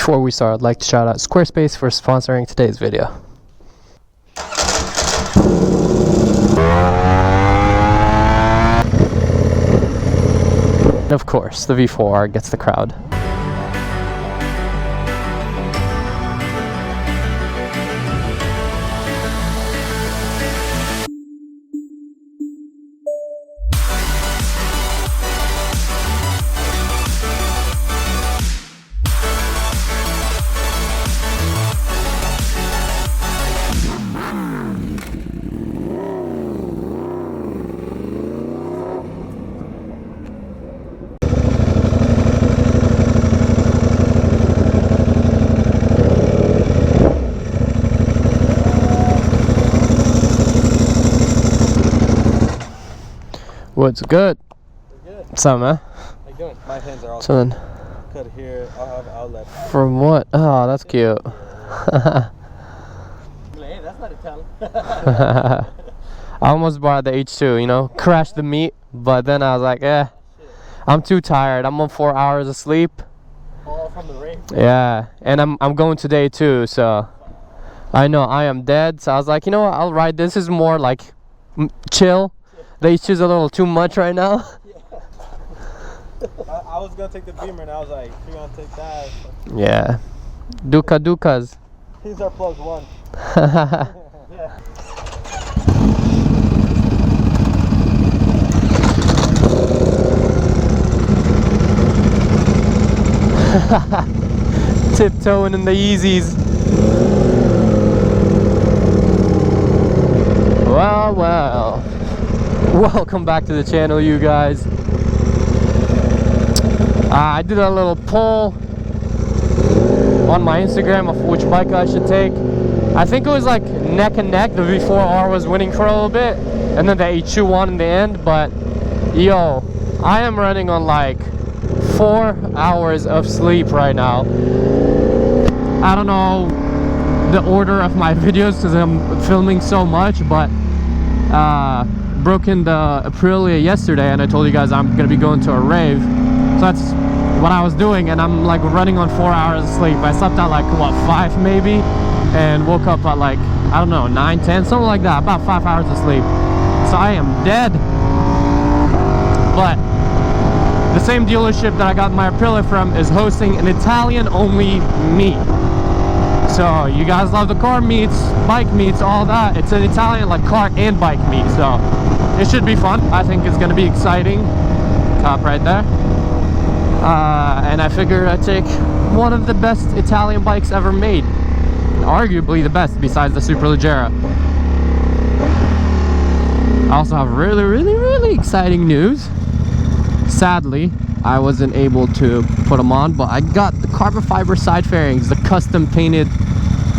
Before we start, I'd like to shout out Squarespace for sponsoring today's video. And of course, the V4R gets the crowd. What's good? Good. What's up, man? How you doing? My hands are all cut here. I'll have an outlet. From what? Oh, that's cute. Hey, that's not Italian. I almost bought the H2, you know, crashed the meat, but then I was like, I'm too tired. I'm on 4 hours of sleep. All from the rain. Yeah, and I'm going today too, so I know I am dead. So I was like, you know what? I'll ride. This is more like chill. The H2 is a little too much right now. Yeah. I was gonna take the Beamer, and I was like, you're gonna take that. Yeah, Ducas. These are plugs one. Yeah. Tiptoeing in the Yeezys. Well. Welcome back to the channel, you guys. I did a little poll on my Instagram of which bike I should take. I think it was like neck and neck. The V4R was winning for a little bit, and then the H2 won in the end. But yo, I am running on like 4 hours of sleep right now. I don't know the order of my videos because I'm filming so much, but broke in the Aprilia yesterday, and I told you guys I'm gonna be going to a rave, so that's what I was doing, and I'm like running on 4 hours of sleep. I slept at like what, 5 maybe, and woke up at like, I don't know, 9, 10, something like that, about 5 hours of sleep. So I am dead. But the same dealership that I got my Aprilia from is hosting an Italian only meet. So you guys love the car meets, bike meets, all that. It's an Italian like car and bike meet, so it should be fun. I think it's gonna be exciting. Top right there. And I figured I'd take one of the best Italian bikes ever made. Arguably the best besides the Superleggera. I also have really exciting news. Sadly, I wasn't able to put them on, but I got the carbon fiber side fairings, the custom painted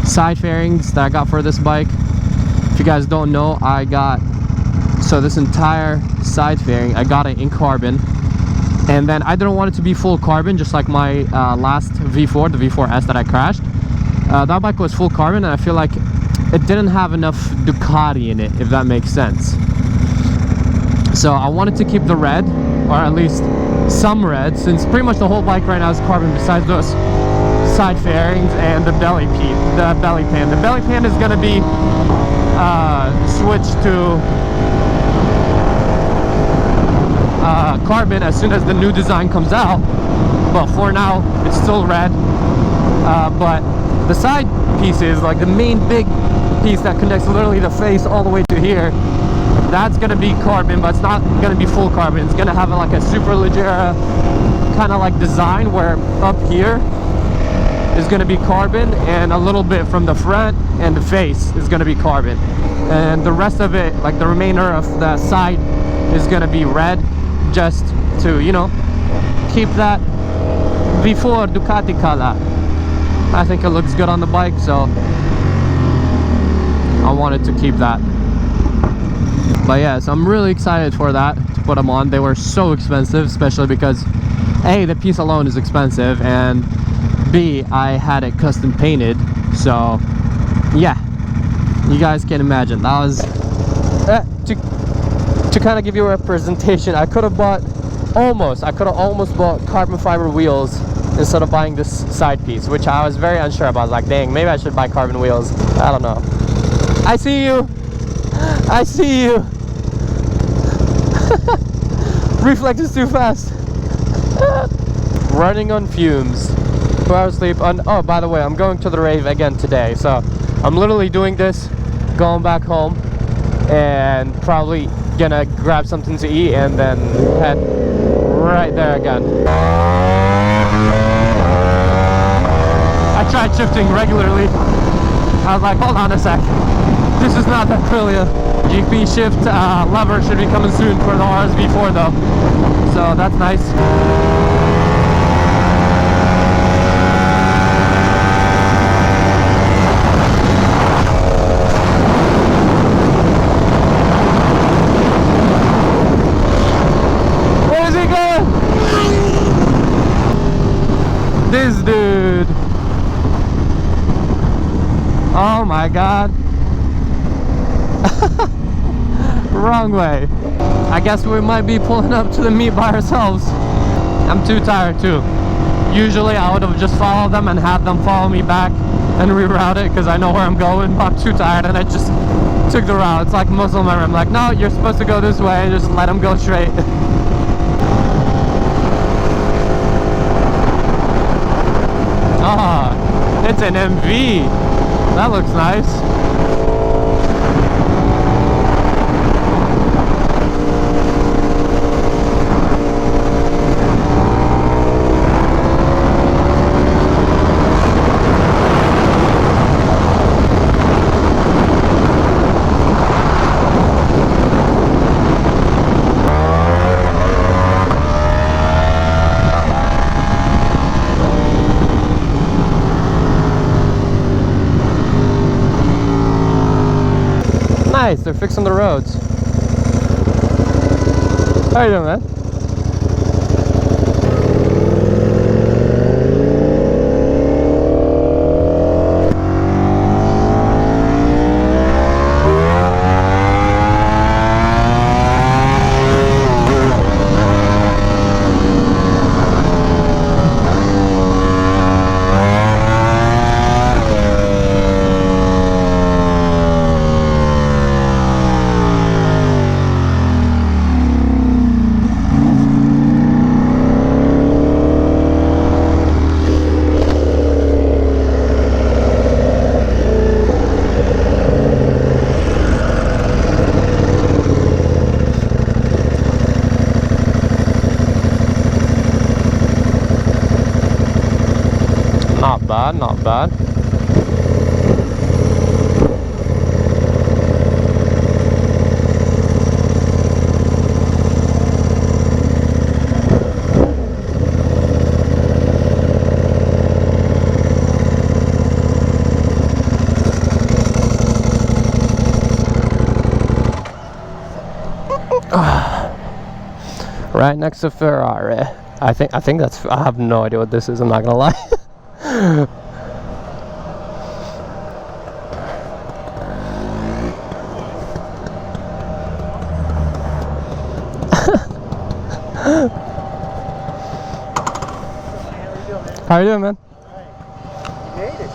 side fairings that I got for this bike. If you guys don't know, I got, so this entire side fairing, I got it in carbon, and then I didn't want it to be full carbon, just like my last V4, the V4S that I crashed. That bike was full carbon, and I feel like it didn't have enough Ducati in it, if that makes sense. So I wanted to keep the red, or at least some red, since pretty much the whole bike right now is carbon besides those side fairings and the belly pan. The belly pan is going to be switched to carbon as soon as the new design comes out, but for now it's still red. But the side pieces, like the main big piece that connects literally the face all the way to here, that's gonna be carbon, but it's not gonna be full carbon. It's gonna have like a Superleggera kind of like design, where up here is gonna be carbon, and a little bit from the front and the face is gonna be carbon, and the rest of it, like the remainder of the side, is gonna be red, just to, you know, keep that V4 Ducati color. I think it looks good on the bike, so I wanted to keep that. But yeah, so I'm really excited for that, to put them on. They were so expensive, especially because A, the piece alone is expensive, and B, I had it custom painted. So yeah, you guys can imagine. That was to kind of give you a representation. I could have almost bought carbon fiber wheels instead of buying this side piece, which I was very unsure about. I was like, dang, maybe I should buy carbon wheels. I don't know. I see you. I see you. Reflex is too fast. Running on fumes. 2 hours sleep. Oh, by the way, I'm going to the rave again today. So I'm literally doing this, going back home, and probably gonna grab something to eat and then head right there again. I tried shifting regularly. I was like, hold on a sec. This is not that Aprilia. GP shift lever should be coming soon for the RSV4 though. So that's nice. Where is he going? This dude. Oh my god. Wrong way. I guess we might be pulling up to the meet by ourselves. I'm too tired too. Usually I would have just followed them and had them follow me back and reroute it because I know where I'm going, but I'm too tired and I just took the route. It's like muscle memory. I'm like, no, you're supposed to go this way, and just let them go straight. Ah, it's an MV. That looks nice. Nice, they're fixing the roads. How you doing, man? Not bad, not bad. Right next to Ferrari. I think that's, I have no idea what this is, I'm not gonna lie. How you doing, man? You made it.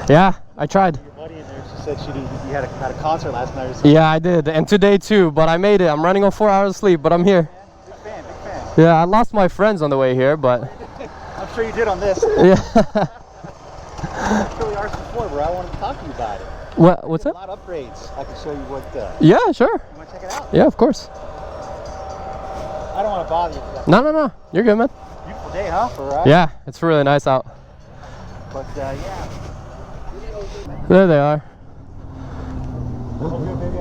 Yeah, I tried. Your buddy in there, she said you had a concert last night or something. Yeah, I did, and today too, but I made it. I'm running on 4 hours of sleep, but I'm here. Big fan, big fan. Yeah, I lost my friends on the way here, but... I'm sure you did on this. Yeah. Really RC4, bro. I wanted to talk to you about it. What's There's up? a lot of upgrades. I can show you what... Yeah, sure. You want to check it out? Yeah, of course. I don't want to bother you for that. No. You're good, man. Beautiful day, huh? For a ride? Yeah, it's really nice out. But, yeah. There they are. Maybe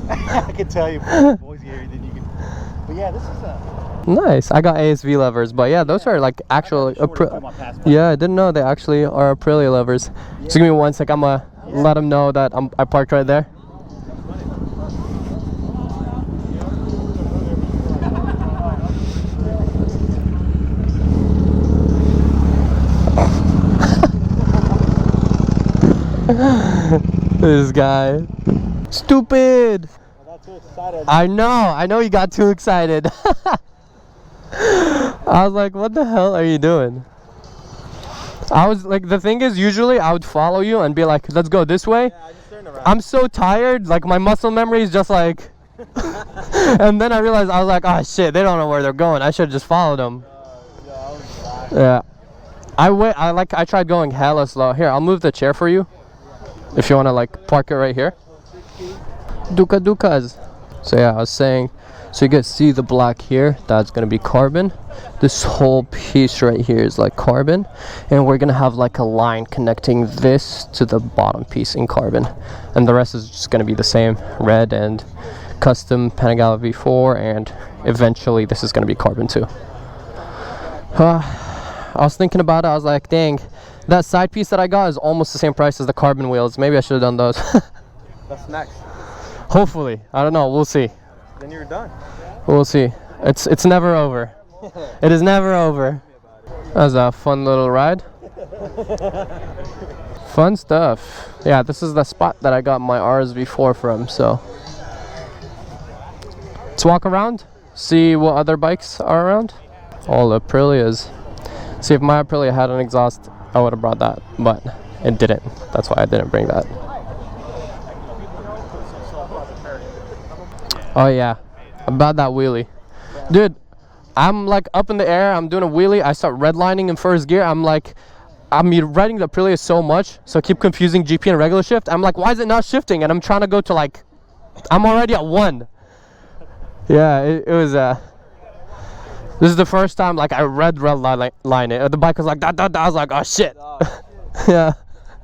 I can tell you boys here, then you can... But yeah, this is a... Nice. I got ASV levers, but yeah, those are like actual... Yeah, I didn't know they actually are Aprilia levers. Yeah. Just give me 1 sec. I'm gonna let them know that I parked right there. This guy. Stupid! I got too excited. I know you got too excited. I was like, what the hell are you doing? I was like, the thing is, usually I would follow you and be like, let's go this way. Yeah, I just turned around. I'm so tired, like my muscle memory is just like. And then I realized, I was like, oh shit, they don't know where they're going. I should have just followed them. Yeah, I was black. Yeah. I tried going hella slow. Here, I'll move the chair for you. If you want to like park it right here. Dukas. So yeah, I was saying, so you guys see the black here, that's gonna be carbon. This whole piece right here is like carbon, and we're gonna have like a line connecting this to the bottom piece in carbon, and the rest is just gonna be the same, red and custom Panigale V4, and eventually this is gonna be carbon too. I was thinking about it, I was like, dang, that side piece that I got is almost the same price as the carbon wheels. Maybe I should have done those. That's next. Hopefully, I don't know, we'll see. Then you're done. We'll see. It's never over. It is never over. That was a fun little ride. Fun stuff. Yeah, this is the spot that I got my RSV4 from, so let's walk around, see what other bikes are around. All the Aprilias. See, if my Aprilia had an exhaust, I would have brought that, but it didn't. That's why I didn't bring that. Oh yeah, about that wheelie. Dude, I'm like up in the air, I'm doing a wheelie, I start redlining in first gear. I'm like, I'm riding the Aprilia so much, so I keep confusing GP and regular shift. I'm like, why is it not shifting? And I'm trying to go to like, I'm already at 1. Yeah, it was, this is the first time like I line it. The bike was like, da. I was like, oh shit. Yeah.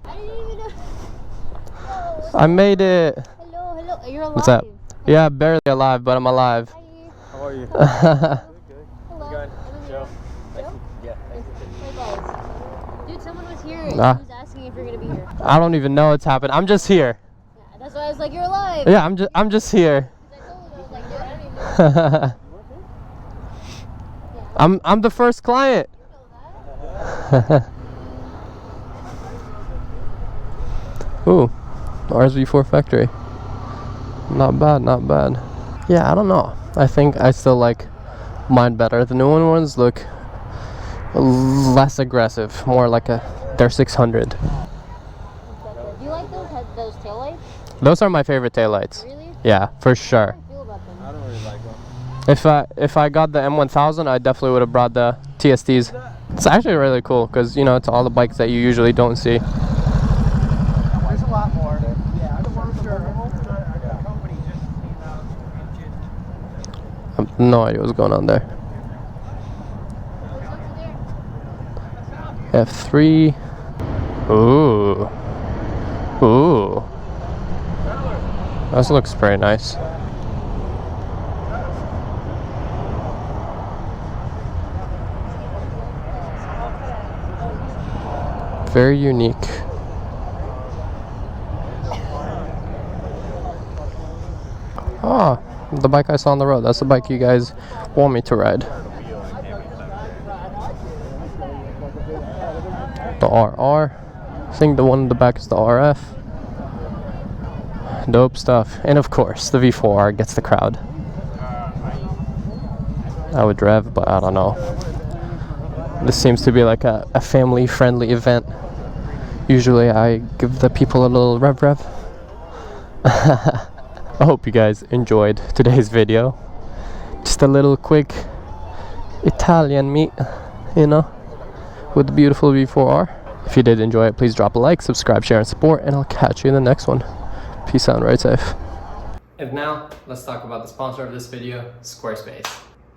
I didn't even know. I made it. Hello, you're alive. What's up? Yeah, barely alive, but I'm alive. Hi. How are you? Hello. Good. Joe. Yeah. Hey guys. Dude, someone was here and Ah. he was asking if you're gonna be here. I don't even know what's happened. I'm just here. Yeah, that's why I was like, you're alive. Yeah, I'm just here. Because I told him, I was like, dude, I don't even know. I'm the first client. Ooh, RSV4 factory. Not bad, not bad. Yeah, I don't know. I think I still like mine better. The new ones look less aggressive, more like they're 600. Do you like those taillights? Those are my favorite taillights. Really? Yeah, for sure. How do you feel about them? I don't really like them. If I got the M1000, I definitely would have brought the TSTs. It's actually really cool because, you know, it's all the bikes that you usually don't see. There's a lot more. Yeah, I'm sure. I have no idea what's going on there. F3. Ooh. Ooh. This looks pretty nice. Very unique. Ah, the bike I saw on the road. That's the bike you guys want me to ride. The RR. I think the one in the back is the RF. Dope stuff. And of course, the V4R gets the crowd. I would rev, but I don't know. This seems to be like a family-friendly event. Usually I give the people a little rev. I hope you guys enjoyed today's video. Just a little quick Italian meet, you know, with the beautiful V4R. If you did enjoy it, please drop a like, subscribe, share, and support, and I'll catch you in the next one. Peace out and ride safe. And now, let's talk about the sponsor of this video, Squarespace.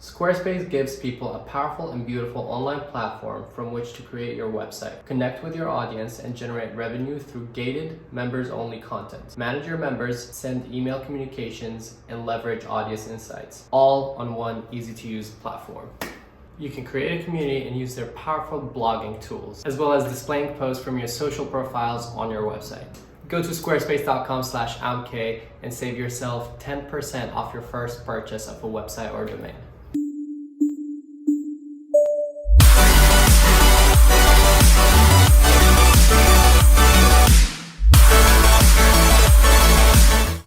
Squarespace gives people a powerful and beautiful online platform from which to create your website, connect with your audience, and generate revenue through gated, members-only content. Manage your members, send email communications, and leverage audience insights, all on one easy-to-use platform. You can create a community and use their powerful blogging tools, as well as displaying posts from your social profiles on your website. Go to squarespace.com/amk and save yourself 10% off your first purchase of a website or domain.